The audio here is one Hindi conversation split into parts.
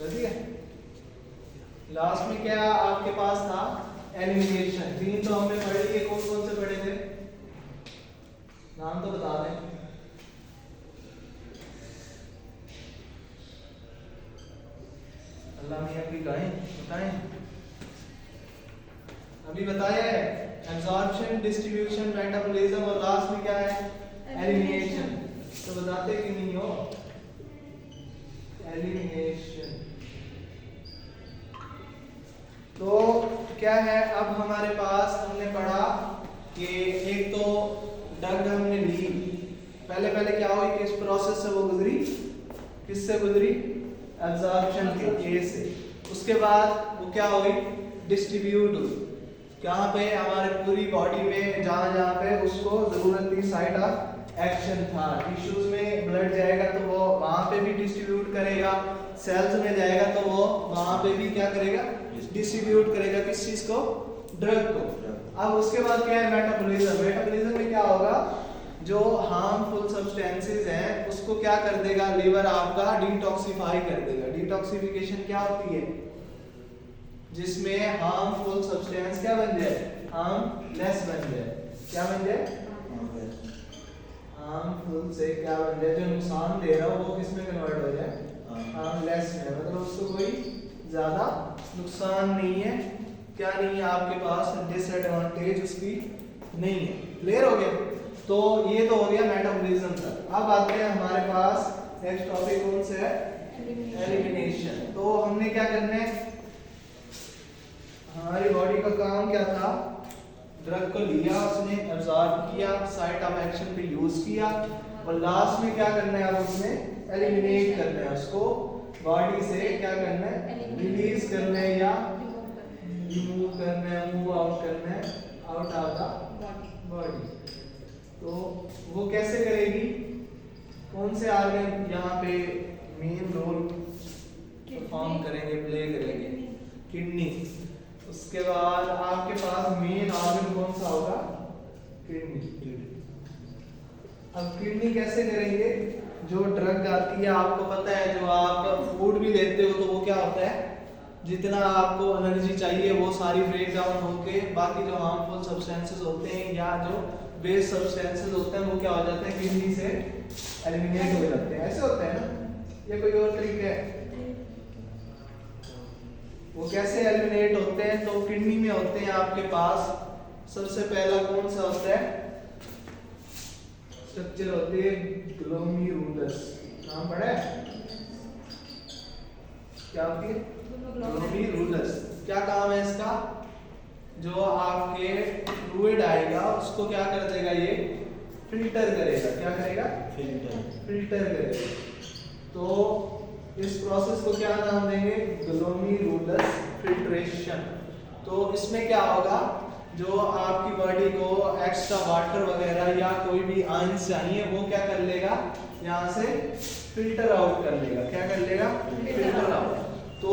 ठीक है। लास्ट में क्या आपके पास था, एलिमिनेशन। तीन तो हमने पढ़े लिए, कौन कौन से पढ़े थे, नाम तो बता दें। अल्लाह मियां की गाएं बताएं, अभी बताया है एब्जॉर्प्शन, डिस्ट्रीब्यूशन, मेटाबॉलिज्म, और लास्ट में क्या है, एलिमिनेशन। तो बताते कि नहीं हो, एलिमिनेशन। तो क्या है, अब हमारे पास हमने पढ़ा कि एक तो ड्रग हमने ली, पहले पहले क्या हुई कि इस प्रोसेस से वो गुजरी, किससे गुजरी, एब्जॉर्प्शन के ए से। उसके बाद वो क्या हुई, डिस्ट्रीब्यूट हुई, कहाँ पे, हमारे पूरी बॉडी में जहाँ जहाँ पे उसको जरूरत थी, साइट ऑफ एक्शन था। टिश्यूज में ब्लड जाएगा तो वो वहाँ पे भी डिस्ट्रीब्यूट करेगा, सेल्स में जाएगा तो वो वहाँ पे भी क्या करेगा, डिस्ट्रीब्यूट करेगा, किस चीज को, ड्रग को। अब उसके बाद क्या है, मेटाबॉलिज्म। मेटाबॉलिज्म में क्या होगा, जो हार्मफुल सब्सटेंसेस हैं उसको क्या कर देगा, लीवर आपका डिटॉक्सिफाई कर देगा। डिटॉक्सिफिकेशन क्या होती है, जिसमें हार्मफुल सब्सटेंस क्या बन जाए, हार्मलेस बन जाए। क्या बन जाए, हार्मफुल से क्या बन जाए, जो नुकसान दे रहा हो वो किस में कन्वर्ट हो जाए, हार्मलेस में। मतलब उसको कोई ज्यादा नुकसान नहीं है, क्या नहीं है आपके पास, डिसएडवांटेज उसकी नहीं है। क्लियर हो गया। तो ये तो हो गया मेटाबॉलिज्म तक। अब आते हैं हमारे पास नेक्स्ट टॉपिक कौन सा है, एलिमिनेशन। तो हमने क्या करना है, हमारी बॉडी का काम क्या था, ड्रग को लिया, उसने एब्जॉर्ब किया, साइट ऑफ एक्शन पे यूज किया, और लास्ट में क्या करना है, अब उसने एलिमिनेट करना है, उसको बॉडी से क्या करना है, रिलीज करना है या रिमूव करना है, मूव आउट करना है, आउट ऑफ द बॉडी। तो वो कैसे करेगी, कौन से ऑर्गन यहाँ पे मेन रोल परफॉर्म करेंगे, प्ले करेंगे, किडनी। उसके बाद आपके पास मेन ऑर्गन कौन सा होगा, किडनी। अब किडनी कैसे करेंगे, जो ड्रग आती है आपको पता है, जो आप फूड भी लेते हो तो वो क्या होता है, जितना आपको एनर्जी चाहिए वो सारी ब्रेक डाउन होके बाकी जो हार्मफुल सब्सटेंसेस होते हैं या जो वेस्ट सब्सटेंसेस होते हैं वो क्या हो जाते हैं, किडनी से एलिमिनेट हो जाते हैं। ऐसे होता है ना, ये कोई और तरीका है, वो कैसे एलिमिनेट होते हैं, तो किडनी में होते हैं आपके पास सबसे पहला कौन सा होता है, स्ट्रक्चर होती है ग्लोमेरुलस। नाम पढ़ा है, क्या होती है, ग्लोमेरुलस। क्या काम है इसका, जो आपके फ्लूइड आएगा उसको क्या कर देगा, ये फिल्टर करेगा। क्या करेगा, फिल्टर करेगा। तो इस प्रोसेस को क्या नाम देंगे, ग्लोमेरुलस फिल्ट्रेशन। तो इसमें क्या होगा, जो आपकी बॉडी को एक्स्ट्रा वाटर वगैरह या कोई भी आयंस चाहिए वो क्या कर लेगा, यहाँ से फिल्टर आउट कर लेगा। क्या कर लेगा, फिल्टर आउट। तो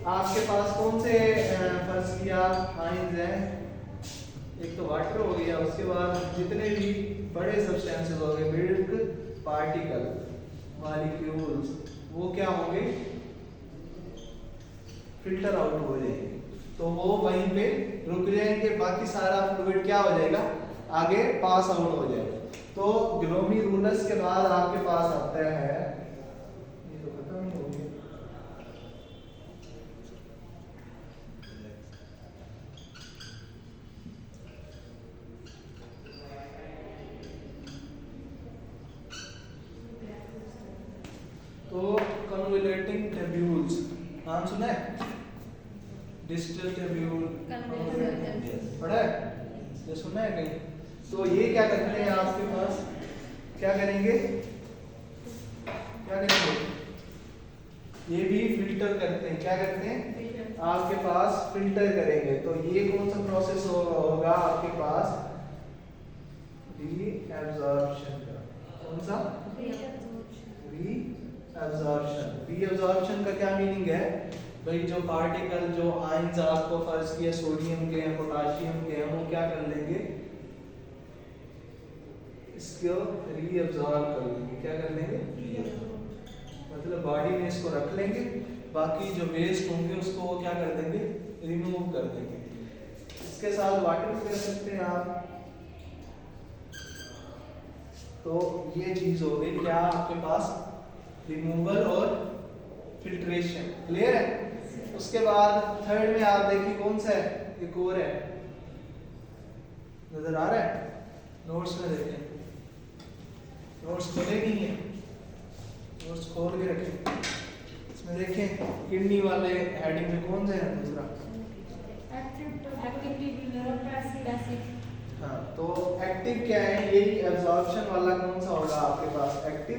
आपके पास कौन से फर्ज किया आयंस हैं, एक तो वाटर हो गया, उसके बाद जितने भी बड़े सब्सटेंसेस हो गए, मिल्क पार्टिकल, मॉलिक्यूल्स, वो क्या होंगे, फिल्टर आउट हो जाएंगे। तो वो वहीं पे रुक जाएंगे, बाकी सारा फ्लूइड क्या हो जाएगा, आगे पास आउट हो जाएगा। तो ग्लोमेरुलस के बाद आपके पास आता है, ये तो खत्म ही हो गया, तो कन्वोल्यूटिंग ट्यूब्यूल्स नाम सुना है, डिस्टल ट्यूब्यूल पढ़ा है, ये सुना है कहीं। तो ये क्या करते हैं आपके पास, क्या करेंगे, क्या करेंगे, ये भी फिल्टर करते हैं। क्या करते हैं, आपके पास फिल्टर करेंगे। तो ये कौन सा प्रोसेस होगा आपके पास, रीअब्जॉर्प्शन का। कौन सा, रीअब्जॉर्प्शन। रीअब्जॉर्प्शन का क्या मीनिंग है भाई, जो पार्टिकल, जो आयंस आपको फर्ज किया सोडियम के हैं, पोटाशियम के हैं, वो क्या कर लेंगे, इसको रीअब्जॉर्ब कर लेंगे। क्या कर लेंगे, मतलब बॉडी में इसको रख लेंगे, बाकी जो वेस्ट होंगे उसको वो क्या कर देंगे, रिमूव कर देंगे। इसके साथ वाटर भी कर सकते हैं आप। तो ये चीज हो गई क्या आपके पास, रिमूवल और फिल्ट्रेशन। क्लियर है। उसके बाद थर्ड में आप देखिए कौन सा है, एक और है, नजर आ रहा है, नोट्स में देखें, नोट्स खोले नहीं है, नोट्स खोल के रखें। इसमें देखें किडनी वाले हेडिंग में कौन सा है दूसरा, हाँ। तो एक्टिव क्या है, यही एब्जॉर्प्शन वाला कौन सा होगा आपके पास, एक्टिव।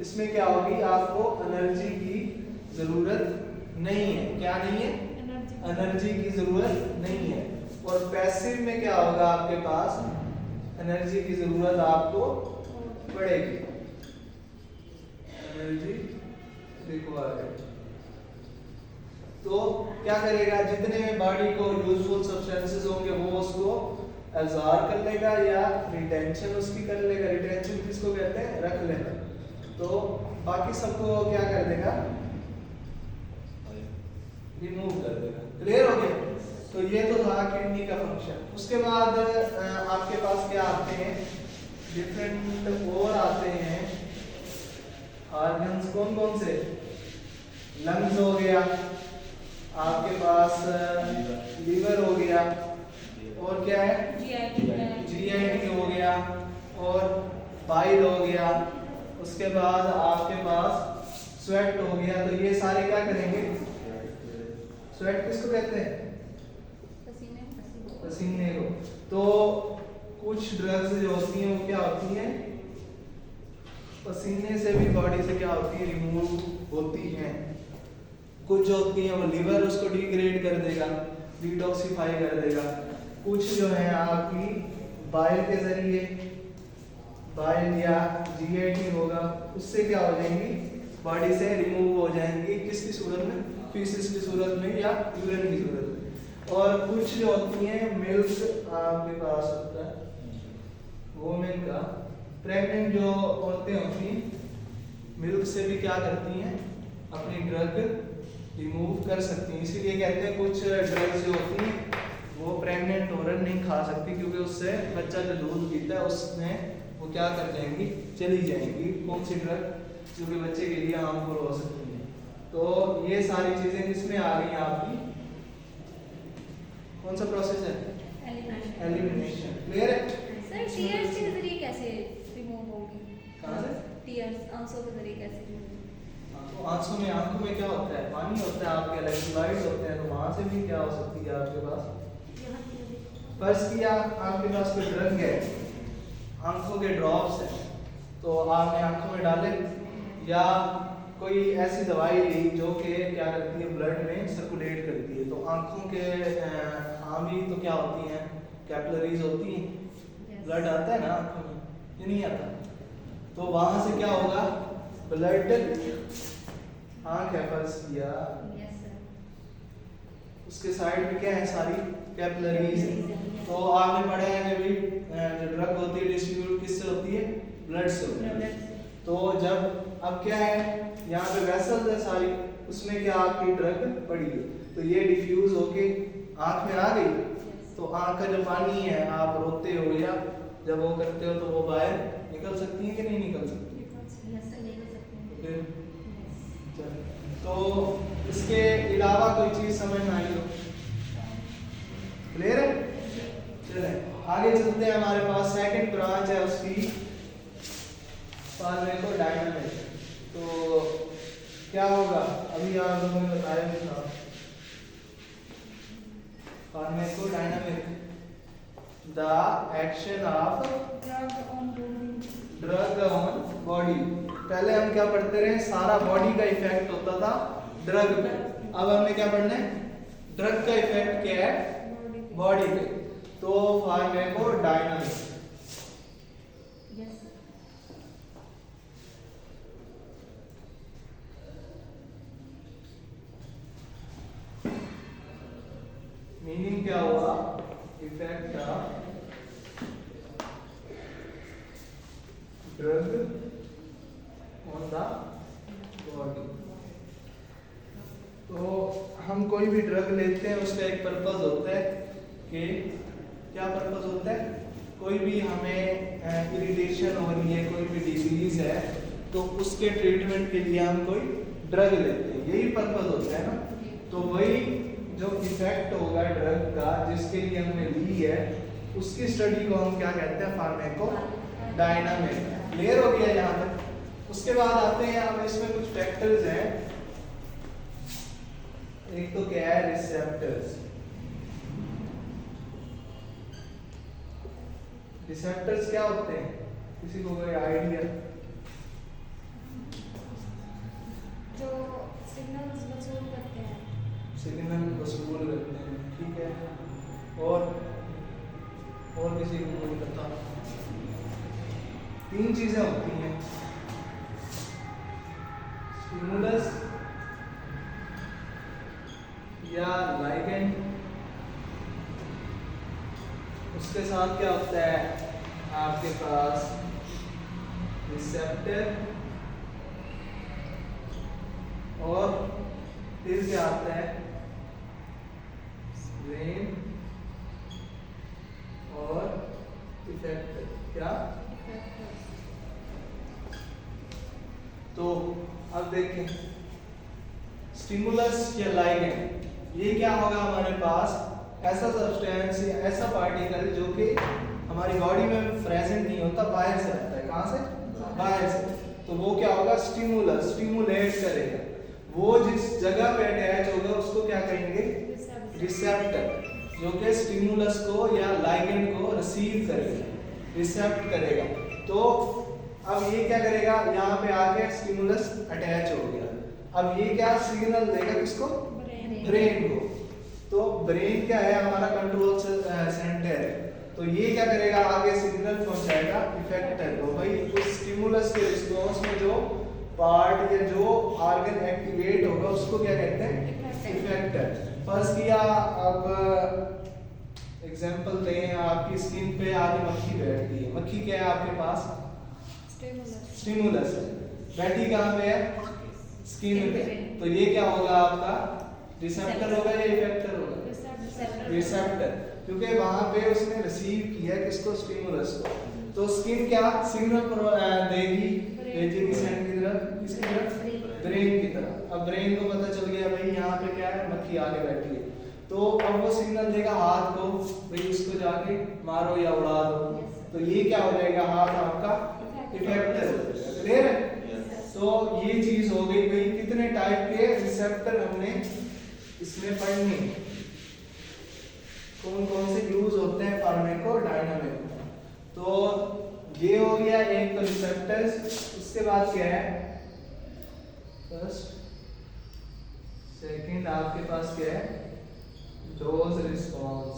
इसमें क्या होगी, आपको एनर्जी की जरूरत नहीं है, क्या नहीं है, एनर्जी की जरूरत नहीं है। और पैसिव में क्या होगा आपके पास, एनर्जी की जरूरत आपको पड़ेगी, एनर्जी रिक्वायर्ड। तो क्या करेगा, जितने बॉडी को यूजफुल सब्सटेंसेस होंगे वो उसको एब्जॉर्ब कर लेगा या रिटेंशन उसकी कर लेगा, रिटेंशन किसको कहते हैं, रख लेगा। तो बाकी सबको क्या कर देगा, रिमूव कर देगा। क्लियर हो गया। तो ये तो था किडनी का फंक्शन। उसके बाद आपके पास क्या आते हैं, डिफरेंट और आते हैं ऑर्गन्स। कौन कौन से, लंग्स हो गया आपके पास, लीवर हो गया, और क्या है, जीआईटी हो गया, और बाइल हो गया। उसके बाद आपके पास स्वेट हो गया। तो ये सारे क्या करेंगे, स्वेट किसको कहते हैं, पसीने को। तो कुछ ड्रग्स जो होती हैं वो क्या होती हैं, पसीने से भी बॉडी से क्या होती है, रिमूव होती हैं। कुछ जो होती है वो लिवर उसको डिग्रेड कर देगा, डिटॉक्सिफाई कर देगा। कुछ जो है आपकी बाइल के जरिए, बाइल या जीआईटी होगा, उससे क्या हो जाएंगी, बॉडी से रिमूव हो जाएंगी। किसकी सूरत में, फीसिस की सूरत में या यूरिन की सूरत में। और कुछ जो होती हैं मिल्क आपके पास होता है, वोमेन का, प्रेग्नेंट जो औरतें होती हैं, मिल्क से भी क्या करती हैं, अपनी ड्रग रिमूव कर सकती हैं। इसीलिए कहते हैं कुछ ड्रग्स जो होती हैं वो प्रेग्नेंट औरत नहीं खा सकती, क्योंकि उससे बच्चा जो दूध पीता है उसमें वो क्या कर जाएंगी, चली जाएंगी। कौन सी ड्रग, जो कि बच्चे के लिए हार्मफुल हो सकती है। तो ये सारी चीजें किसमें आ गई आपकी, कौन सा प्रोसेस है, एलिमिनेशन। क्लियर है। सर टीयर्स के जरिए कैसे रिमूव होगी, कहां से, टीयर्स आंसू के जरिए कैसे रिमूव, तो आंखों में क्या होता है, पानी होता है, आपके इलेक्ट्रोलाइट्स होते हैं, तो वहां से भी क्या हो सकती है आपके पास। फर्स्ट किया आपके पास कोई ड्रग है, आंखों के ड्रॉप्स हैं, तो आपने आंखों में डाले, या कोई ऐसी दवाई ली जो कि क्या करती है, ब्लड में सर्कुलेट करती है। तो आंखों के आमी तो क्या होती हैं, कैपिलरीज होती हैं, ब्लड आता है ना आंखों में, ये नहीं आता। तो वहां से क्या होगा, ब्लड, आंख है फर्स्ट किया, उसके साइड में क्या है, सारी कैपिलरीज। तो आपने पढ़ा है कि जो ड्रग होती है डिस्ट्रीब्यूट किससे होती है, ब्लड से होती है। तो जब अब क्या है, यहाँ पे वेसल्स है सारी, उसमें क्या आपकी ड्रग पड़ी है, तो ये डिफ्यूज होके आंख में आ गई। तो आंख का जो पानी है, आप रोते हो या जब वो करते हो तो वो बाहर निकल सकती है कि नहीं निकल सकती, तो इसके अलावा कोई चीज समझ में आई हो, क्लियर है। चले आगे चलते हैं, हमारे पास सेकंड ब्रांच है उसकी, फार्माकोडायनामिक्स। तो क्या होगा, अभी आप लोगों ने बताया भी था, pharmacodynamic, the action of drug on body. पहले हम क्या पढ़ते रहे, सारा बॉडी का इफेक्ट होता था ड्रग पे। अब हमने क्या पढ़ना है, ड्रग का इफेक्ट क्या है बॉडी पे। तो फार्माकोडायनामिक्स, मीनिंग क्या हुआ, effect of drug on the हम कोई भी ड्रग लेते हैं उसका एक पर्पस होता है कि क्या पर्पस होता है, कोई भी हमें इरिटेशन हो रही है, कोई भी डिजीज है, तो उसके ट्रीटमेंट के लिए हम कोई ड्रग लेते हैं, यही पर्पस होता है ना। तो वही जो इफेक्ट होगा ड्रग का जिसके लिए हमने ली है, उसकी स्टडी को हम क्या कहते हैं, फार्माकोडायनामिक्स। क्लियर हो गया यहाँ तक। उसके बाद आते हैं, अब इसमें कुछ फैक्टर्स हैं। एक तो क्या है, रिसेप्टर्स। रिसेप्टर्स क्या होते हैं, किसी को कोई आइडिया? जो सिग्नल्स वसूल करते हैं। सिग्नल वसूल करते हैं, ठीक है। और किसी को कोई पता? तीन चीजें होती हैं, स्टिमुलस या लाइगेंड, उसके साथ क्या होता है आपके पास रिसेप्टर, और फिर क्या आता है ब्रेन और इफेक्टर। क्या? तो अब देखें, स्टिमुलस या लाइगेंड, ये क्या होगा हमारे पास, ऐसा सब्सटेंस या ऐसा पार्टिकल जो कि हमारी बॉडी में प्रेजेंट नहीं होता, बाहर से आता है। कहाँ से? बाहर से। तो वो क्या होगा, स्टिमुलस, स्टिमुलेट करेगा। वो जिस जगह पे अटैच होगा उसको क्या कहेंगे, रिसेप्टर, जो कि स्टिमुलस को या लाइगेंड को रिसीव करेगा, रिसेप्ट करेगा। तो अब ये क्या करेगा, यहाँ पे आके स्टिमुलस अटैच हो गया, अब ये क्या सिग्नल देगा, किसको? ब्रेन को। तो ब्रेन क्या है, हमारा कंट्रोल सेंटर है। तो ये क्या करेगा, आगे सिग्नल पहुंचाएगा इफेक्टर को। भाई उस स्टिमुलस के रिस्पॉन्स में जो पार्ट या जो ऑर्गन एक्टिवेट होगा उसको क्या कहते हैं, इफेक्टर। फर्स्ट किया, अब एग्जांपल दें, आपकी स्किन पे आगे मक्खी बैठती है। मक्खी क्या है आपके पास? स्टिमुलस है। बैठी कहाँ पे है? स्किन पे। तो ये क्या होगा आपका, रिसेप्टर होगा या इफेक्टर होगा? रिसेप्टर, क्योंकि वहां पे उसने रिसीव किया किसको, स्टिमुलस को। तो स्किन क्या सिग्नल देगी, भेजेगी सेंड की तरफ, किसकी तरफ? ब्रेन की तरफ। अब ब्रेन को पता चल गया भाई यहाँ पे क्या है, मक्खी आगे बैठी है। तो अब वो सिग्नल देगा हाथ को, भाई इसको जाके मारो या उड़ा दो। तो ये क्या हो जाएगा, हाथ आपका इफेक्टर हो जाएगा। क्लियर है? तो ये चीज हो गई भाई, कितने टाइप के रिसेप्टर हमने इसमें पढ़ने, कौन कौन से यूज होते हैं फार्माकोडायनामिक। तो ये हो गया एक तो रिसेप्टर्स। उसके बाद क्या है, फर्स्ट सेकंड आपके पास क्या है, dose response.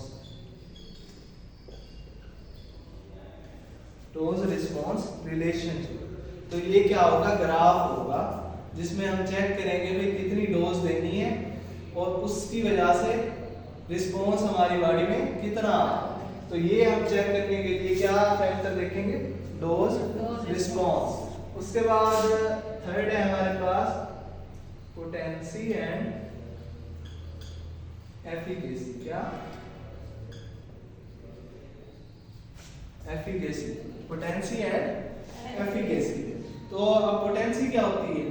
Dose response relationship. तो ये क्या होगा, ग्राफ होगा जिसमें हम चेक करेंगे भाई कितनी डोज देनी है और उसकी वजह से रिस्पॉन्स हमारी बॉडी में कितना है। तो ये हम चेक करने के लिए क्या फैक्टर देखेंगे, डोज रिस्पॉन्स। उसके बाद थर्ड है हमारे पास पोटेंसी एंड एफिकेसी। क्या? Efficacy, potency and efficacy. तो अब पोटेंसी क्या होती है,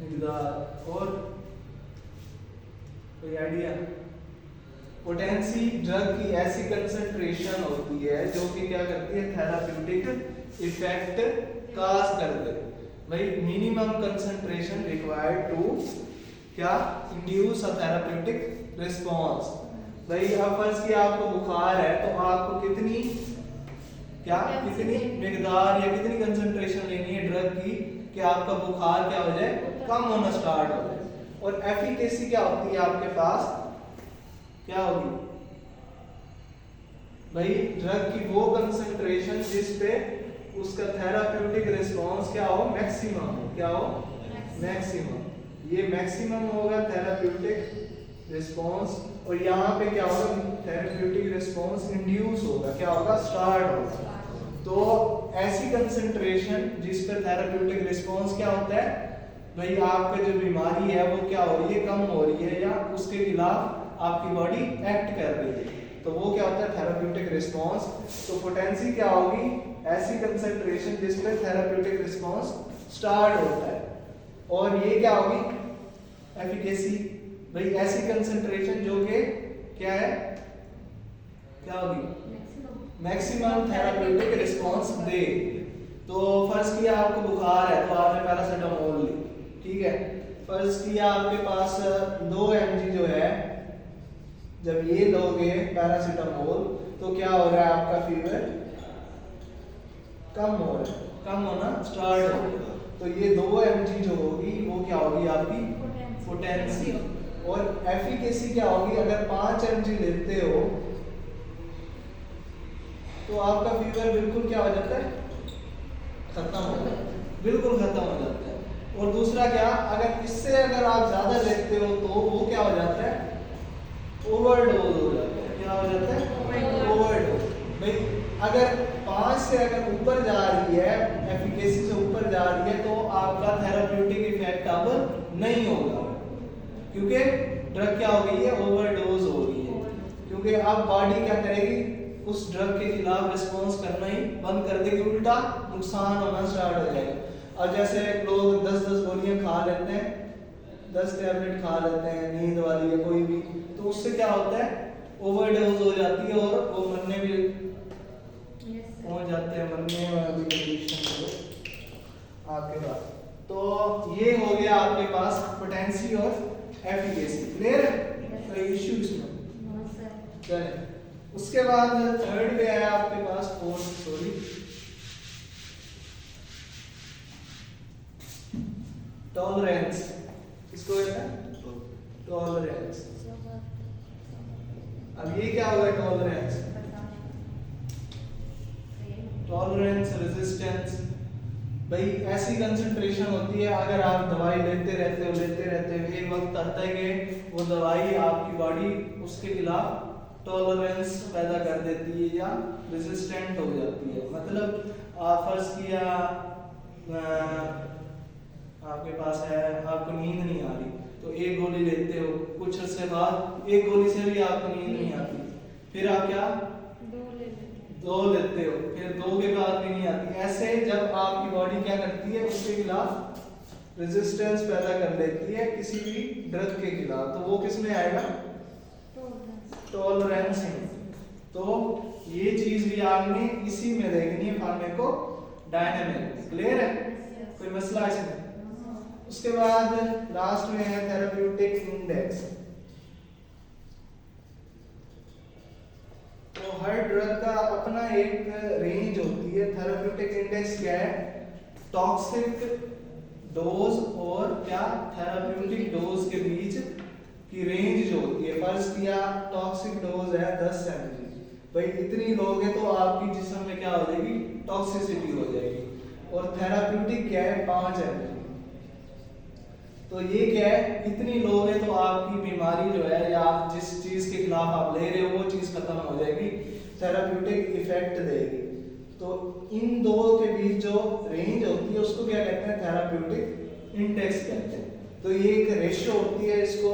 मिकदार। और कोई आइडिया? पोटेंसी ड्रग की ऐसी कंसंट्रेशन होती है जो कि क्या करती है, थेराप्यूटिक इफेक्ट काज कर दे। भाई मिनिमम कंसंट्रेशन रिक्वायर्ड टू क्या, इंड्यूस अ थेराप्यूटिक रिस्पांस। भाई अब फर्ज किया आपको बुखार है, तो आपको कितनी क्या, कितनी मिकदार या कितनी कंसंट्रेशन लेनी है ड्रग की कि आपका बुखार क्या हो जाए, कम होना स्टार्ट हो जाए। और एफिकेसी क्या होती है आपके पास, क्या होगी भाई, ड्रग की वो कंसंट्रेशन जिस पे उसका थेराप्यूटिक रिस्पांस क्या हो, मैक्सिमम हो। क्या हो, मैक्सिमम। ये मैक्सिमम होगा थेराप्यूटिक रिस्पांस, और यहाँ पे क्या होगा, थेराप्यूटिक रिस्पांस इंड्यूस होगा, क्या होगा, स्टार्ट होगा। तो ऐसी कंसंट्रेशन जिस पर थेराप्यूटिक रिस्पांस क्या होता है, भाई आपका जो बीमारी है वो क्या हो रही है, कम हो रही है या उसके खिलाफ आपकी बॉडी एक्ट कर रही है, तो वो क्या होता है थेराप्यूटिक रिस्पांस। तो पोटेंसी क्या होगी, ऐसी कंसंट्रेशन जिसमें थेराप्यूटिक रिस्पांस स्टार्ट होता है। और ये क्या होगी एफिकेसी, भाई ऐसी कंसंट्रेशन जो कि क्या है, क्या होगी मैक्सिमम थेराप्यूटिक रिस्पांस दे। तो फर्ज किया आपको बुखार है तो आपने पैरासिटामोल ली, ठीक है। फर्ज किया आपके पास 2 mg जो है, जब ये लोगे पैरासिटामोल तो क्या हो रहा है, आपका फीवर कम हो रहा है, कम होना स्टार्ट हो गया। तो ये 2 mg जो होगी वो क्या होगी आपकी पोटेंसी। और एफिकेसी क्या होगी, अगर 5 mg लेते हो तो आपका फीवर बिल्कुल क्या हो जाता है, खत्म हो जाता है, बिल्कुल खत्म हो जाता है। और दूसरा क्या, अगर इससे अगर आप ज्यादा लेते हो तो वो क्या हो जाता है, ओवरडोज हो जाता है। क्या हो जाता है, ओवरडोज। भाई अगर 5 से अगर ऊपर जा रही है, एफिकेसी से ऊपर जा रही है, तो आपका थेराप्यूटिक इफेक्ट अब नहीं होगा, क्योंकि ड्रग क्या हो गई है, ओवरडोज हो रही है। क्योंकि अब बॉडी क्या करेगी, उस ड्रग के खिलाफ रिस्पॉन्स करना ही बंद कर देगी, उल्टा नुकसान होना स्टार्ट हो जाएगा। और जैसे लोग 10-10 गोलियां खा लेते हैं, 10 टैबलेट खा लेते हैं नींद वाली या कोई भी, तो उससे क्या होता है, ओवरडोज हो जाती है और वो मरने भी पहुंच जाते हैं, मरने वाली कंडीशन हो आपके पास। तो ये हो गया आपके पास पोटेंसी और एफिकेसी। क्लियर है, कोई इश्यू इसमें? चलिए उसके बाद थर्ड पे आया आपके पास फोर्थ, सॉरी टॉलरेंस। इसको कहते हैं टॉलरेंस। अब ये क्या होगा टॉलरेंस, टॉलरेंस रेजिस्टेंस। भाई ऐसी कंसंट्रेशन होती है, अगर आप दवाई लेते रहते हो एक वक्त आता है कि वो दवाई आपकी बॉडी उसके खिलाफ टॉलरेंस पैदा कर देती है या रेजिस्टेंट हो जाती है। मतलब आप फर्ज किया आपके पास है, आपको नींद नहीं आ रही तो एक गोली लेते हो, कुछ अर्से बाद एक गोली से भी आपको नींद नहीं आती, फिर आप क्या 2 लेते हो, फिर 2 के बाद भी नहीं आती। ऐसे जब आपकी बॉडी क्या करती है, उसके खिलाफ रेजिस्टेंस पैदा कर लेती है किसी भी ड्रग के खिलाफ, तो वो किस में आएगा, टॉलरेंस में। तो ये चीज भी आपने इसी में देखनी है, फार्माकोडायनामिक्स। क्लियर है, कोई मसला इसमें? उसके बाद लास्ट में है थेराप्यूटिक इंडेक्स। तो हर ड्रग का अपना एक रेंज होती है। थेराप्यूटिक इंडेक्स क्या है, टॉक्सिक डोज और क्या थेराप्यूटिक डोज के बीच की रेंज जो होती है। फर्ज किया टॉक्सिक डोज है 10 mg, भाई इतनी लोगे तो आपकी जिस्म में क्या हो जाएगी, टॉक्सिसिटी हो जाएगी। और थेराप्यूटिक क्या है 5 mg, तो ये क्या है, इतनी लोगे तो आपकी बीमारी जो है या जिस चीज के खिलाफ आप ले रहे हो वो चीज खत्म हो जाएगी, थेराप्यूटिक इफेक्ट देगी। तो इन दो के बीच जो रेंज होती है उसको क्या कहते हैं, थेराप्यूटिक इंडेक्स कहते हैं। तो ये एक रेशियो होती है, इसको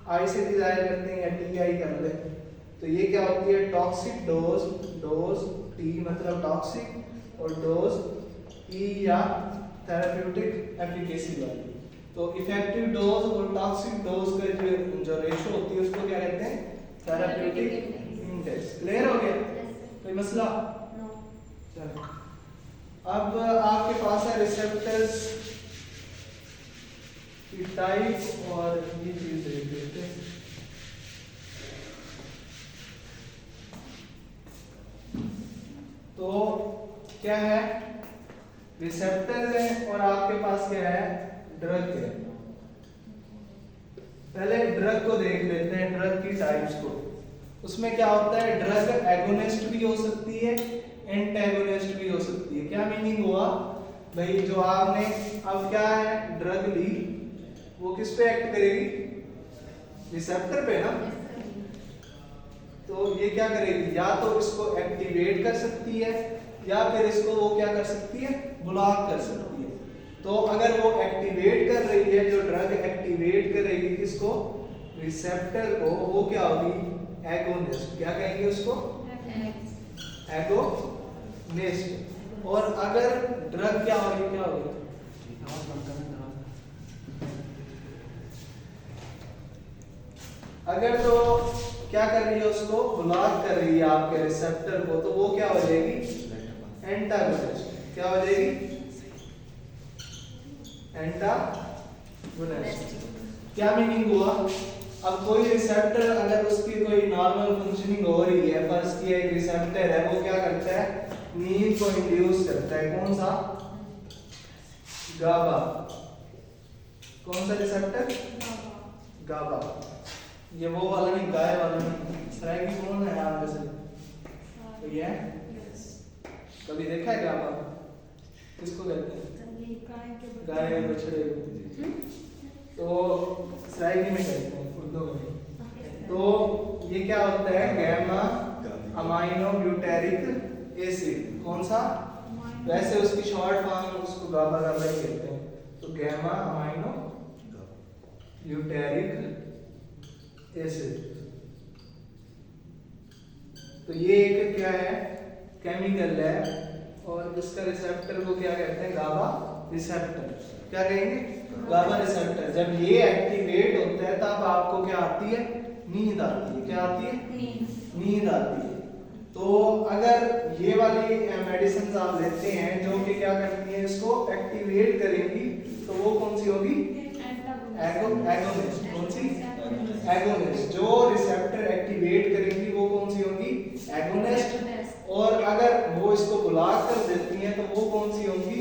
आई से डिजाइन करते हैं या टी आई कर ले। तो ये क्या होती है, टॉक्सिक डोज, डोज टी मतलब टॉक्सिक और डोज ई या थेराप्यूटिक एफिकेसी वाली। तो इफेक्टिव डोज और टॉक्सिक डोज का जो रेशियो होती है उसको क्या कहते हैं, थेराप्यूटिक इंडेक्स। क्लियर हो गया, कोई मसला? चलो अब आपके पास है रिसेप्टर्स की टाइप और ये चीज देख लेते हैं। तो क्या है, रिसेप्टर है और आपके पास क्या है, ड्रग है। पहले ड्रग को देख लेते हैं, ड्रग की टाइप्स को। उसमें क्या होता है, ड्रग एगोनिस्ट भी हो सकती है, एंटागोनिस्ट भी हो सकती है। क्या मीनिंग हुआ भाई, जो आपने अब क्या है ड्रग ली, वो किस पे एक्ट करेगी, रिसेप्टर पे ना। तो ये क्या करेगी, या तो इसको एक्टिवेट कर सकती है या फिर इसको वो क्या कर सकती है, ब्लॉक कर सकती है। तो अगर वो एक्टिवेट कर रही है, जो ड्रग एक्टिवेट करेगी किसको, रिसेप्टर को, वो क्या होगी, एगोनिस्ट। क्या कहेंगे उसको, एगोनिस्ट। और अगर ड्रग क्या होगी, क्या होगी, अगर तो क्या कर रही है, उसको ब्लॉक कर रही है आपके रिसेप्टर को, तो वो क्या हो जाएगी, एंटागोनिस्ट। क्या हो जाएगी, एंटागोनिस्ट। क्या मीनिंग हुआ, अब कोई रिसेप्टर अगर उसकी कोई नॉर्मल फंक्शनिंग हो रही है, फर्स्ट की एक रिसेप्टर है, वो क्या करता है, नींद को इंड्यूस करता है। कौन सा, गाबा। कौन सा रिसेप्टर, गाबा। ये वो वाला नहीं, गाय वाला नहीं। सराइकी कौन है आप में से, तो ये कभी देखा है गाबा, किसको कहते हैं, गाय बछड़े को। तो सराइकी में कहते हैं, उर्दू में। तो ये क्या होता है, गैमा अमाइनो ब्यूटेरिक एसिड। कौन सा, वैसे उसकी शॉर्ट फॉर्म उसको गाबा गाबा ही कहते हैं। तो गैमा अमाइनो ब्यूटेरिक एसिड। तो ये एक क्या है, केमिकल है, और इसका रिसेप्टर को क्या कहते हैं, गाबा रिसेप्टर। क्या कहेंगे, गाबा रिसेप्टर। जब ये एक्टिवेट होता है तब आपको क्या आती है, नींद आती है। क्या आती है, नींद आती है। तो अगर ये वाली मेडिसिन आप लेते हैं जो कि क्या करती है, इसको एक्टिवेट करेंगी, तो वो कौन सी होगी, एगोनिस्ट। कौन सी, एगोनिस्ट। जो रिसेप्टर एक्टिवेट करेंगी वो कौन सी होगी, एगोनिस्ट। और अगर वो इसको ब्लॉक कर देती हैं तो वो कौन सी होंगी,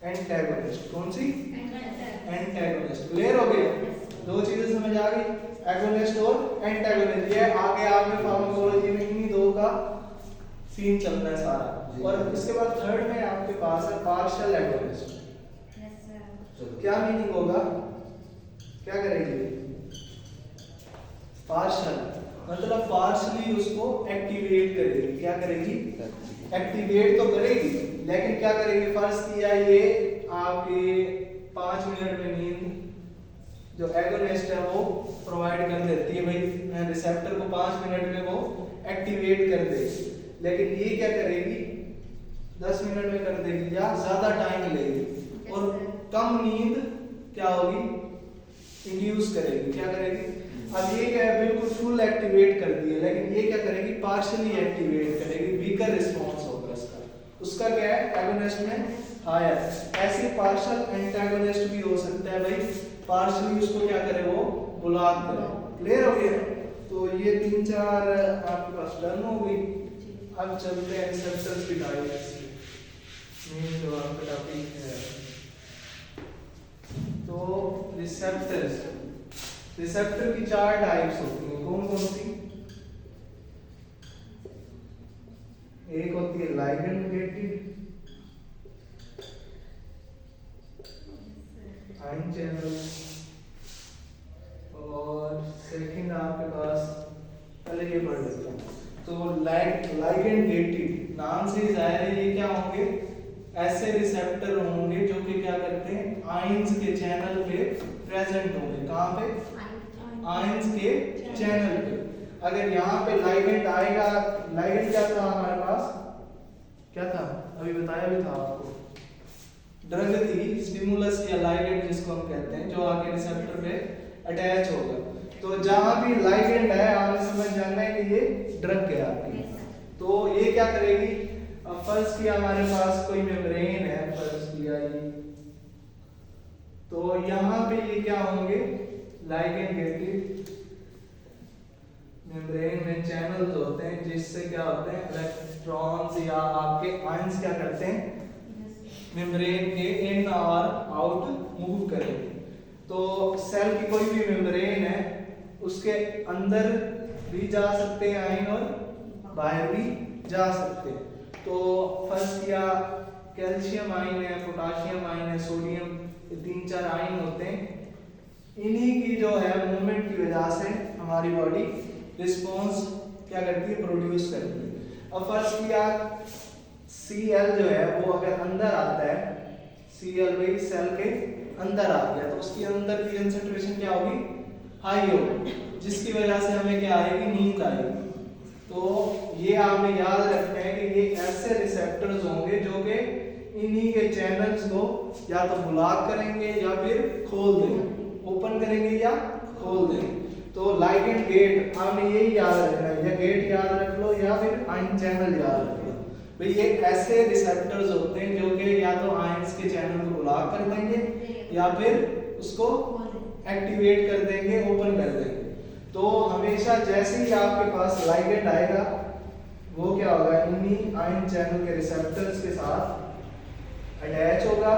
एंटागोनिस्ट। कौन सी, एंटागोनिस्ट। क्लियर हो गया, दो चीजें समझ आ गई, एगोनिस्ट और एंटागोनिस्ट। ये आगे आपके फार्माकोलॉजी में इन्हीं दो का सीन चलना है सारा। और इसके बाद थर्ड में आपके पास है पार्शियल एगोनिस्ट। क्या मीनिंग होगा, क्या करेगी, पार्शियल मतलब पार्शियली उसको एक्टिवेट करेगी। क्या करेगी, एक्टिवेट तो करेगी, लेकिन क्या करेगी, फर्ज किया ये आपके 5 मिनट में नींद जो एगोनिस्ट है वो प्रोवाइड कर देती है, भाई रिसेप्टर को 5 मिनट में वो एक्टिवेट कर देगी। लेकिन ये क्या करेगी, 10 मिनट में कर देगी या ज्यादा टाइम लेगी, और कम नींद क्या होगी, इंड्यूस करेगी। क्या करेगी, अब ये क्या है, बिल्कुल फुल एक्टिवेट कर दी है, लेकिन ये क्या करेगी, पार्शियली एक्टिवेट करेगी, वीकर रिस्पांस होगा इसका। उसका क्या है, एगोनिस्ट में हायर। ऐसे पार्शियल एंटागोनिस्ट भी हो सकता है भाई, पार्शियली उसको क्या करे, वो ब्लॉक करे। क्लियर हो गया, तो ये 3-4 आपके पास डन हो गई। अब चलते हैं रिसेप्टर्स की टाइप्स, मेन जो आपका टॉपिक है। तो रिसेप्टर्स, रिसेप्टर की 4 टाइप्स होती हैं। कौन कौन सी, एक होती है लाइगेंड गेटेड, आयन चैनल, और सेकंड आपके पास, पहले ये पढ़ लेते हैं। तो लाइगेंड गेटेड नाम से जाहिर है ये क्या होंगे, ऐसे रिसेप्टर होंगे जो कि क्या करते हैं, आयंस के चैनल पे प्रेजेंट होंगे। कहाँ पे, आयंस के चैनल पे। अगर यहाँ पे लाइगेंड आएगा, लाइगेंड क्या था हमारे पास, क्या था, अभी बताया भी था आपको, ड्रग थी, स्टिमुलस या लाइगेंड जिसको हम कहते हैं, जो आके रिसेप्टर पे अटैच होगा। तो जहां भी लाइगेंड है आपने समझ जाना है कि ये ड्रग है आपकी। तो ये क्या करेगी, अब फर्ज किया हमारे पास कोई मेम्ब्रेन है, फर्ज किया ये, तो यहाँ पे ये क्या होंगे, लाइगेंड गेटेड मेम्ब्रेन में चैनल्स होते हैं, जिससे क्या होते हैं, इलेक्ट्रॉन्स या आपके आयंस क्या करते हैं, मेम्ब्रेन के इन और आउट मूव करेंगे। तो सेल की कोई भी मेम्ब्रेन है, उसके अंदर भी जा सकते हैं आयन और बाहर भी जा सकते हैं। तो फर्स्ट किया कैल्शियम आयन है, पोटाशियम आयन है, सोडियम, ये 3-4 आयन होते हैं। इन्हीं की जो है मूवमेंट की वजह से हमारी बॉडी रिस्पॉन्स क्या करती है, प्रोड्यूस करती है। अब फर्स्ट किया Cl जो है वो अगर अंदर आता है, Cl भाई सेल के अंदर आ गया तो उसके अंदर की कंसंट्रेशन क्या होगी, हाई होगी, जिसकी वजह से हमें क्या आएगी, नींद आएगी। तो ये आपने याद रखना है कि ये ऐसे रिसेप्टर्स होंगे जो कि इन्हीं के चैनल्स को या तो ब्लॉक करेंगे या फिर खोल देंगे, ओपन करेंगे या खोल देंगे। तो लाइगेंड गेट आपने यही याद रखना है, या गेट याद रख लो या फिर आयन चैनल याद रख लो। भाई ये ऐसे रिसेप्टर्स होते हैं जो कि या तो आयंस के चैनल को ब्लॉक कर देंगे या फिर उसको एक्टिवेट कर देंगे, ओपन कर देंगे। तो हमेशा जैसे ही आपके पास लाइगेंड आएगा वो क्या होगा, इन्हीं आयन चैनल के रिसेप्टर्स के साथ अटैच होगा,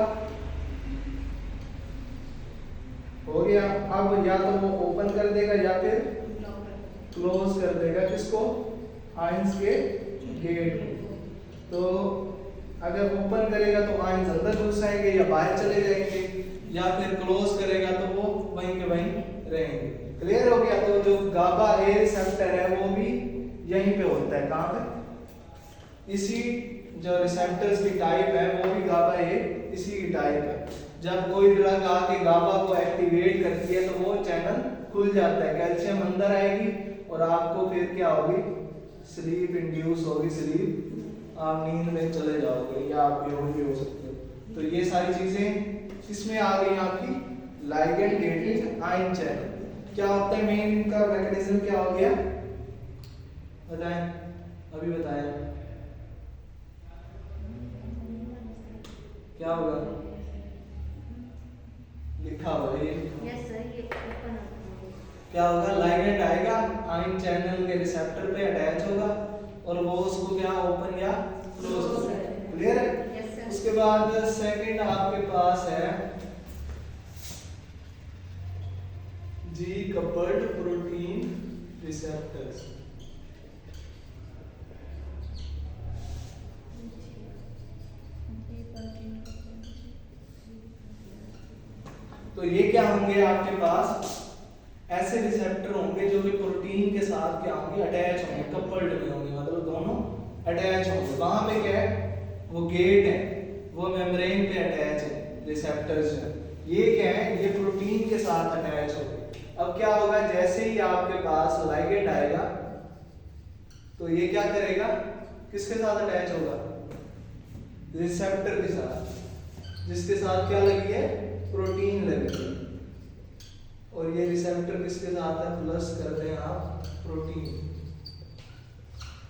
हो गया। अब या तो वो ओपन कर देगा या फिर क्लोज कर देगा किसको, आयंस के गेट को। तो अगर ओपन करेगा तो आयंस अंदर घुस आएंगे या बाहर चले जाएंगे, या फिर क्लोज करेगा तो वो वहीं के वहीं रहेंगे। क्लियर हो गया। तो जो गाबा ए रिसेप्टर है वो भी यहीं पे होता है, कहां पे, इसी जो रिसेप्टर्स की टाइप है वो भी गाबा ए इसी की टाइप है। जब कोई ड्रग आके गाबा को एक्टिवेट करती है तो वो चैनल खुल जाता है, कैल्शियम अंदर आएगी और आपको फिर क्या होगी, स्लीप इंड्यूस होगी, स्लीप, आप नींद में चले जाओगे या आप बेहोश भी हो सकते हो। तो ये सारी चीजें इसमें आ गई आपकी लाइगेंड गेटेड आयन चैनल। क्या होता है मेन इनका मैकेनिज्म क्या हो गया, बताएं, अभी बताया क्या होगा, लिखा हुआ है यस सर, ये ओपन क्या होगा, लाइगेंड आएगा, आयन चैनल के रिसेप्टर पे अटैच होगा और वो उसको क्या ओपन या क्लोज करेगा। क्लियर है। Yes sir. उसके बाद सेकंड आपके पास है जी कपल्ड प्रोटीन रिसेप्टर्स। तो ये क्या होंगे आपके पास, ऐसे रिसेप्टर होंगे जो कि प्रोटीन के साथ क्या होंगे, अटैच होंगे, कपल्ड में होंगे, मतलब दोनों अटैच होंगे। वहां पे क्या है, वो गेट है, वो मेम्ब्रेन पे अटैच है रिसेप्टर्स है। ये क्या है, ये प्रोटीन के साथ अटैच होंगे। अब क्या होगा, जैसे ही आपके पास लाइगेंड आएगा तो ये क्या करेगा, किसके साथ अटैच होगा, रिसेप्टर के साथ, जिसके साथ क्या लगी है, प्रोटीन लगी है। और ये रिसेप्टर किसके साथ है, प्लस कर दें आप प्रोटीन।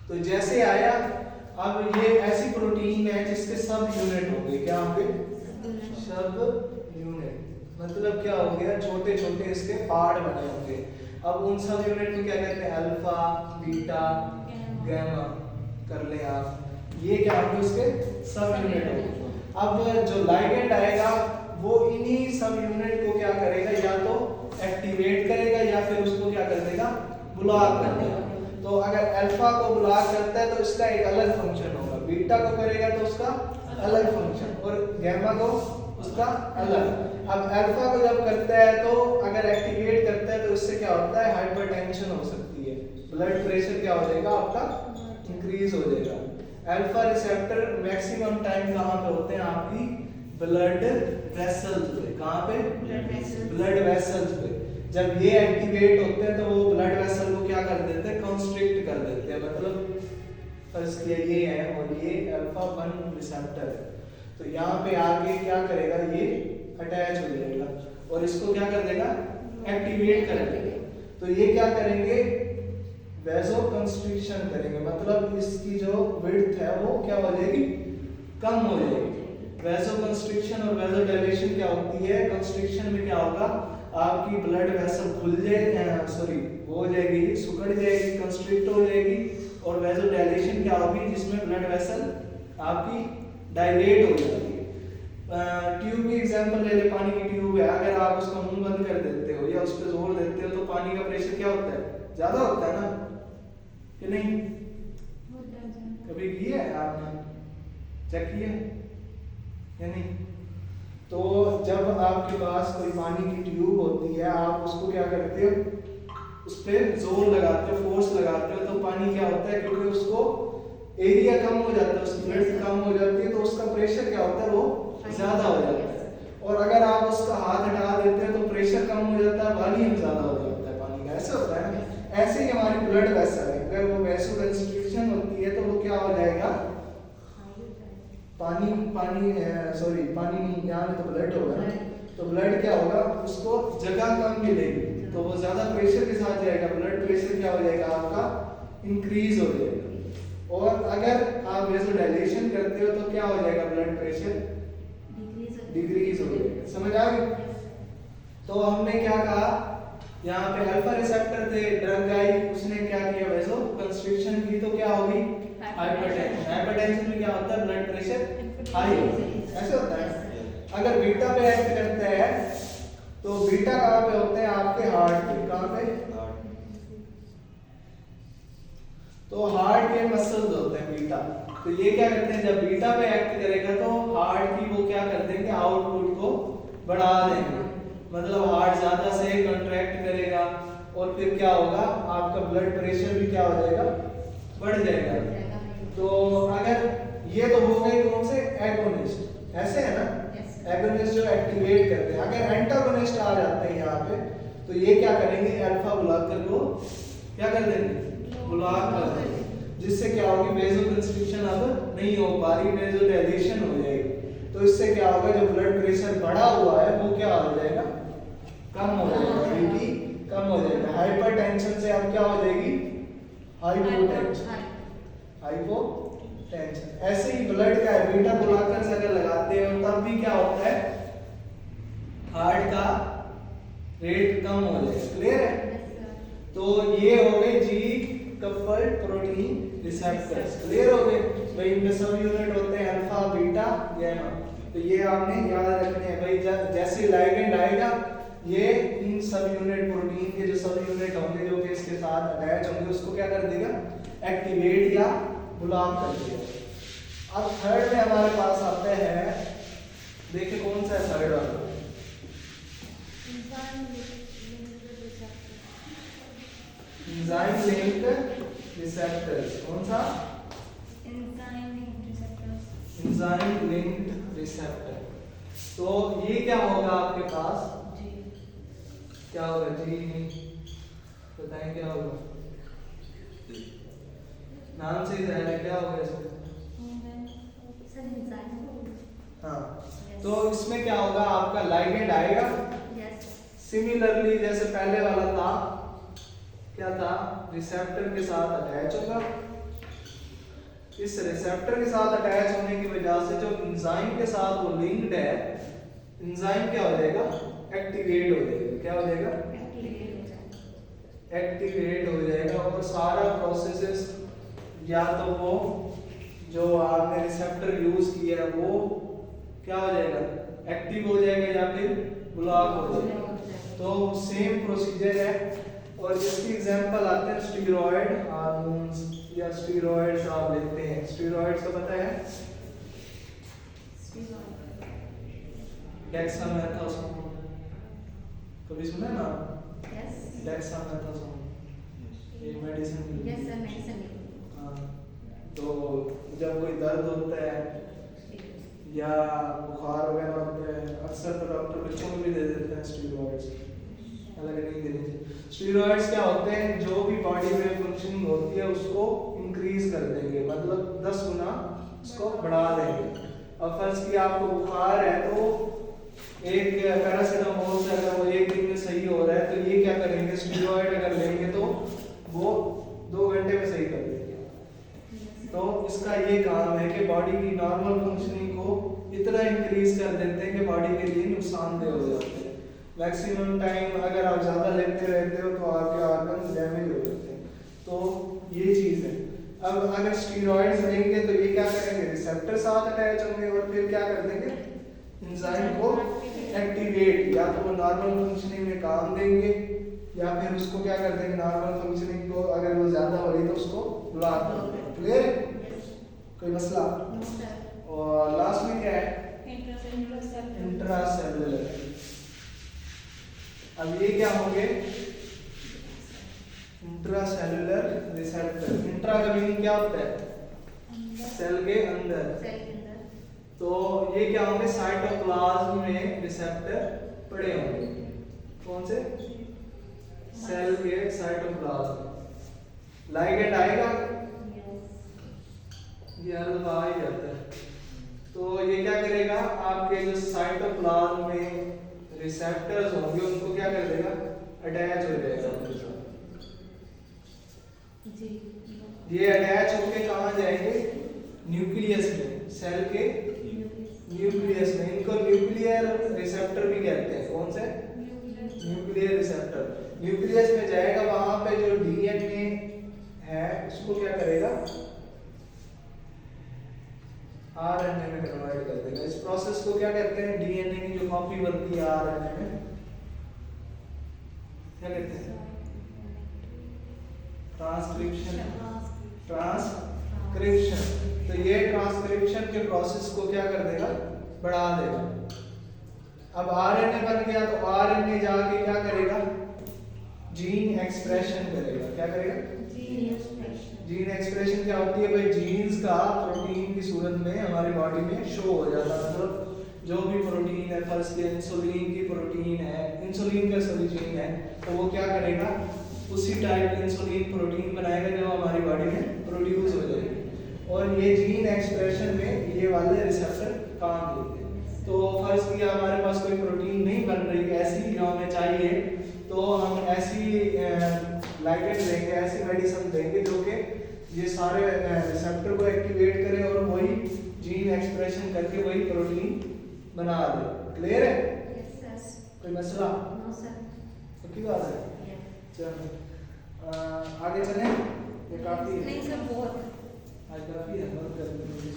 तो जैसे आया, अब ये ऐसी प्रोटीन है जिसके सब यूनिट होंगे, क्या होंगे, सब यूनिट, मतलब क्या हो गया, छोटे छोटे इसके पार्ट बने होंगे। अब उन सब यूनिट को क्या कहते हैं, अल्फा, बीटा, गामा कर ले आप, ये क्या होंगे उसके सब यूनिट होंगे। अब जो लाइगेंड आएगा वो इन्हीं सब यूनिट को क्या करेगा, या तो एक्टिवेट करेगा या फिर उसको क्या कर देगा, ब्लॉक कर देगा। तो अगर अल्फा को ब्लॉक करता है तो इसका एक अलग फंक्शन होगा, बीटा को करेगा तो उसका अलग फंक्शन, और गामा को उसका अलग। अब अल्फा को जब करता है तो अगर एक्टिवेट करता है तो इससे क्या होता है, हाइपरटेंशन हो सकती है, ब्लड प्रेशर क्या हो जाएगा आपका, इंक्रीज हो जाएगा। अल्फा रिसेप्टर मैक्सिमम टाइम कहां पे होते हैं, आपकी ब्लड वेसल्स पे, कहां पे, ब्लड वेसल्स पे। जब ये एक्टिवेट होते हैं तो वो ब्लड वेसल को क्या कर देते हैं, कंस्ट्रिक्ट कर देते हैं, मतलब फर्ज किया ये है और ये अल्फा 1 रिसेप्टर है, तो यहाँ पे आके क्या करेगा, ये अटैच हो जाएगा और इसको क्या कर देगा, एक्टिवेट कर देगा। तो ये क्या करेंगे, वेसो कंस्ट्रिक्शन करेंगे, मतलब इसकी जो विड्थ है वो क्या हो जाएगी, कम हो जाएगी। वेसो कंस्ट्रिक्शन और वेसो डायलेशन क्या होती है, कंस्ट्रिक्शन में क्या होगा, आपकी ब्लड वेसल खुल जाएगी, सॉरी वो हो जाएगी, सिकुड़ जाएगी, कंस्ट्रिक्ट हो जाएगी, और वेसो डायलेशन क्या होगी, जिसमें ब्लड वेसल आपकी डायलेट हो जाती है। ट्यूब की एग्जांपल ले ले, पानी की ट्यूब है, अगर आप उसका मुंह बंद कर देते हो या उस पर जोर देते हो तो पानी का प्रेशर क्या होता है, ज्यादा होता है ना, कि नहीं, कभी किया है आपने, चेक किया या नहीं। तो जब आपके पास कोई पानी की ट्यूब होती है, आप उसको क्या करते हो, उस पर जोर लगाते हो, फोर्स लगाते हो, तो पानी क्या होता है, क्योंकि उसको एरिया कम हो जाता है, उसकी विड्थ कम हो जाती है, तो उसका प्रेशर क्या होता है, वो ज्यादा हो जाता है। और अगर आप उसका हाथ हटा देते हैं तो प्रेशर कम हो जाता है, वॉल्यूम ज्यादा हो जाता है पानी का, ऐसा होता है ना। ऐसे ही हमारी ब्लड वेसल है, अगर वो वैसोकंस्ट्रिक्शन होती है तो वो क्या हो जाएगा, पानी पानी नहीं, यहाँ पे तो ब्लड होगा ना, तो ब्लड क्या होगा, उसको जगह कम मिलेगी तो वो ज्यादा प्रेशर के साथ जाएगा, ब्लड प्रेशर क्या हो जाएगा आपका इंक्रीज हो जाएगा। और अगर आप वैसोडाइलेशन करते हो तो क्या हो जाएगा, ब्लड प्रेशर डिक्रीज हो जाएगा। समझ आ गई? तो हमने क्या कहा, यहाँ पे अल्फा रिसेप्टर थे, ड्रग आई, उसने क्या किया, वैसोकंस्ट्रिक्शन की, तो क्या होगी, हाइपरटेंशन। हाइपरटेंशन में क्या होता है, ब्लड प्रेशर हाई होता है, ऐसे होता है। अगर बीटा पे एक्ट करते हैं तो बीटा कहाँ पे होते हैं, आपके हार्ट पे, कहाँ पे, तो हार्ट के मसल्स होते हैं बीटा। तो ये क्या करते हैं, जब बीटा पे एक्ट करेगा तो हार्ट की वो क्या कर देंगे, आउटपुट को बढ़ा देंगे, मतलब हार्ट ज्यादा से कंट्रैक्ट करेगा और फिर क्या होगा, आपका ब्लड प्रेशर भी क्या हो जाएगा, बढ़ जाएगा। तो अगर ये तो हो गए कौन से, एगोनिस्ट, ऐसे है ना, एगोनिस्ट जो एक्टिवेट करते हैं। अगर एंटागोनिस्ट आ जाते हैं यहाँ पे तो ये क्या करेंगे, अल्फा ब्लॉकर को क्या कर देंगे, ब्लॉक कर देंगे, जिससे क्या होगी, वेसोकंस्ट्रिक्शन अब नहीं हो पा रही, वेसोडाइलेशन हो जाएगी। तो इससे क्या होगा, जो ब्लड प्रेशर बढ़ा हुआ है वो क्या हो जाएगा, कम हो जाएगा, बीपी कम हो जाएगा। हाइपरटेंशन से अब क्या हो जाएगी, हाइपोटेंशन, हाइपोटेंशन। ऐसे ही ब्लड का बीटा ब्लॉकर्स अगर लगाते हैं तब भी क्या होता है, हार्ट का रेट कम हो जाएगा। क्लियर है? तो ये हो गए जी कपल्ड प्रोटीन रिसेप्टर्स। क्लियर हो गए भाई, इनमें सब यूनिट होते हैं अल्फा बीटा गामा। तो ये आपने याद रखने हैं भाई, जैसे लाइगेंड आएगा ये इन सब यूनिट प्रोटीन के जो सब यूनिट होंगे जो कि इसके साथ अटैच होंगे उसको क्या कर देगा, एक्टिवेट या ब्लॉक कर देगा। अब थर्ड में हमारे पास आता है, देखिए कौन सा है थर्ड वाला, एंजाइम लिंक्ड रिसेप्टर्स। कौन सा, एंजाइम लिंक्ड रिसेप्टर। तो ये क्या होगा आपके पास, क्या होगा जी, बताएं क्या होगा, नाम से ही जाहिर है, क्या होगा इसमें, हाँ। तो इसमें क्या होगा, आपका लाइगेंड आएगा, सिमिलरली जैसे पहले वाला था, क्या था, रिसेप्टर के साथ अटैच होगा। इस रिसेप्टर के साथ अटैच होने की वजह से जो एंजाइम के साथ वो लिंक्ड है, एंजाइम क्या हो जाएगा, एक्टिवेट हो जाएगा। क्या हो जाएगा, एक्टिवेट हो जाएगा। और सारा प्रोसेसेस, या तो वो जो आपने रिसेप्टर यूज किया है वो क्या हो जाएगा, एक्टिव हो जाएगा या फिर ब्लॉक हो जाएगा। तो सेम प्रोसीजर है। और इसकी एग्जांपल आते हैं स्टेरॉइड हार्मोन्स या स्टेरॉइड्स आप लेते हैं। स्टेरॉइड्स का पता है, डेक्सामेथासोन, कभी सुना ना, डेक्सामेथासोन एक मेडिसिन। हाँ, तो जब कोई दर्द होता है या बुखार वगैरह होता है, अक्सर तो डॉक्टर बच्चों को भी दे देते हैं स्टेरॉइड्स, अलग नहीं देने चाहिए। स्टेरॉइड्स क्या होते हैं, जो भी बॉडी में फंक्शनिंग होती है उसको इंक्रीज कर देंगे, मतलब 10 गुना उसको बढ़ा देंगे। अब फर्ज की आपको बुखार है तो एक पैरासिटामोल से अगर वो एक दिन में सही हो रहा है तो ये क्या करेंगे, स्टेरॉइड अगर लेंगे तो वो 2 घंटे में सही कर देंगे। तो इसका ये काम है कि बॉडी की नॉर्मल फंक्शनिंग को इतना इंक्रीज कर देते हैं कि बॉडी के लिए नुकसानदेह हो जाते हैं। मैक्सिमम टाइम अगर आप ज़्यादा लेते रहते हो तो आपके ऑर्गन डैमेज हो जाते हैं। तो ये चीज़ है। अब अगर स्टेरॉइड्स लेंगे तो ये क्या करेंगे, रिसेप्टर साथ अटैच होंगे और फिर क्या कर देंगे, एंजाइम को एक्टिवेट, या तो वो नॉर्मल फंक्शनिंग में काम देंगे या फिर उसको क्या कर देंगे, नॉर्मल फंक्शनिंग को अगर वो ज़्यादा हो रही तो उसको ब्लॉक कर देंगे। क्लियर है, कोई मसला? और लास्ट में क्या है, इंट्रासेलुलर। अब ये क्या होंगे, इंट्रासेलुलर रिसेप्टर। इंट्रा का मीनिंग क्या होता है, सेल के अंदर, तो ये क्या होंगे, साइटोप्लाज्म में रिसेप्टर पड़े होंगे। कौन से? सेल के साइटोप्लाज्म। लाइगेंड आएगा, ये हर दफा आ ही जाता है। तो ये क्या करेगा, आपके जो साइटोप्लाज्म में रिसेप्टर्स होंगे उनको क्या कर देगा, अटैच हो जाएगा उनके साथ। जी। ये अटैच होके कहाँ जाएंगे, न्यूक्लियस में, सेल के न्यूक्लियस में। इनको न्यूक्लियर रिसेप्टर भी कहते हैं। कौन से? Nuclear receptor. न्यूक्लियस में जाएगा, वहां पे जो डीएनए है उसको क्या करेगा, आरएनए में कन्वर्ट कर देगा। इस प्रोसेस को क्या कहते हैं, डीएनए की जो कॉपी बनती है आरएनए में, क्या कहते हैं? ट्रांसक्रिप्शन। ट्रांसक्रिप्शन। तो ये ट्रांसक्रिप्शन के प्रोसेस को क्या कर देगा, बढ़ा देगा। अब आरएनए बन गया तो आरएनए जाके क्या करेगा, जीन एक्सप्रेशन करेगा। क्या करेगा? जीन एक्सप्रेशन क्या होती है भाई, जीन्स का प्रोटीन की सूरत में हमारी बॉडी में शो हो जाता है। मतलब जो भी प्रोटीन है, फर्स्ट के इंसुलिन की प्रोटीन है, इंसुलिन का सभी जीन है, तो वो क्या करेगा, उसी टाइप इंसुलिन प्रोटीन बनाएगा जो हमारी बॉडी में प्रोड्यूस हो जाएगी। और ये जीन एक्सप्रेशन में ये वाले रिसेप्टर काम देते हैं। तो फर्स्ट किया हमारे पास कोई प्रोटीन नहीं बन रही ऐसी जो हमें चाहिए, तो हम ऐसी लाइगेंड देंगे, ऐसी मेडिसिन देंगे जो कि ये सारे रिसेप्टर को एक्टिवेट करे और वही जीन एक्सप्रेशन करके वही प्रोटीन बना दे। क्लियर है? कोई मसला? पक्की बात है? चलो आगे चलें, ये काफी है। नहीं सर, बहुत आज काफी है, बहुत गर्मी है।